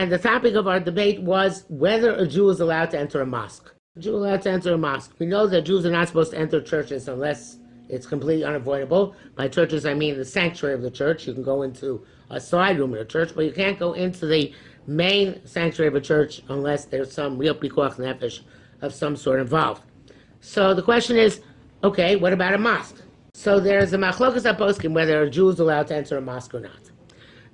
And the topic of our debate was whether a Jew is allowed to enter a mosque. A Jew is allowed to enter a mosque. We know that Jews are not supposed to enter churches unless it's completely unavoidable. By churches, I mean the sanctuary of the church. You can go into a side room in a church, but you can't go into the main sanctuary of a church unless there's some real pikuach nefesh of some sort involved. So the question is, okay, what about a mosque? So there's a machlokas haposkim whether a Jew is allowed to enter a mosque or not.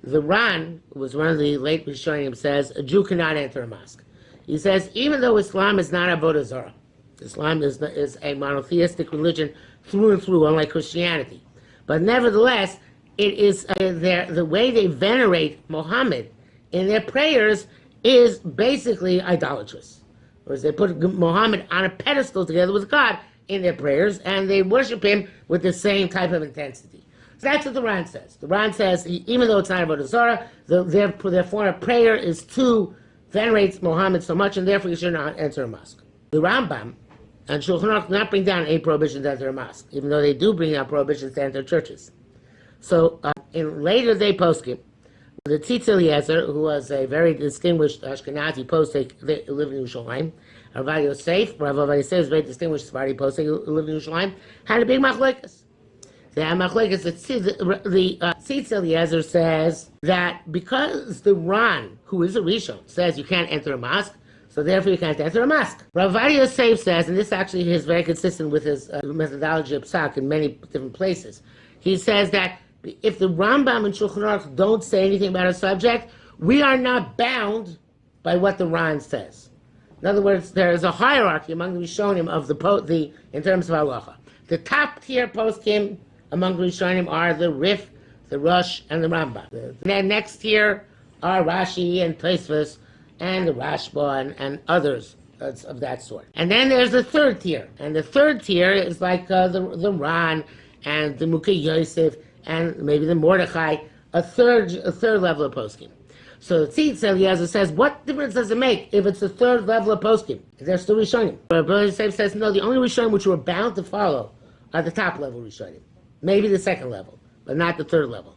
The Ran, who was one of the late Rishonim, says a Jew cannot enter a mosque. He says even though Islam is not avodah zarah, Islam is a monotheistic religion through and through, unlike Christianity, but nevertheless, it is the way they venerate Muhammad in their prayers is basically idolatrous. Whereas they put Muhammad on a pedestal together with God in their prayers, and they worship him with the same type of intensity. So that's what the Ran says. The Ran says, even though it's not avodah zarah, their form of prayer is to venerate Muhammad so much, and therefore you should not enter a mosque. The Rambam and Shulchan Aruch do not bring down any prohibitions to enter a mosque, even though they do bring down prohibitions to enter churches. So in later day poskim, the Tzitz Eliezer, who was a very distinguished Ashkenazi posek, who lived in Yerushalayim, Rav Ovadia Yosef, Rav Ovadia Yosef is a very distinguished Sephardi posek who lived in Yerushalayim, had a big machlokes. The Tzitz Eliezer says that because the Ran, who is a Rishon, says you can't enter a mosque, so therefore you can't enter a mosque. Rav Ovadia Yosef says, and this actually is very consistent with his methodology of psak in many different places, he says that if the Rambam and Shulchan Aruch don't say anything about a subject, we are not bound by what the Ran says. In other words, there is a hierarchy among the Rishonim of the in terms of halacha. The top tier poskim among the Rishonim are the Rif, the Rosh, and the Rambam. The next tier are Rashi and Tosfos and the Rashba and others of that sort. And then there's the third tier, and the third tier is like the Ran and the Mukhi Yosef and maybe the Mordechai, a third level of poskim. So the Tzitz Eliezer says, what difference does it make if it's the third level of poskim? They're still Rishonim. But Rav Yosef says, no, the only Rishonim which we're bound to follow are the top level Rishonim. Maybe the second level, but not the third level.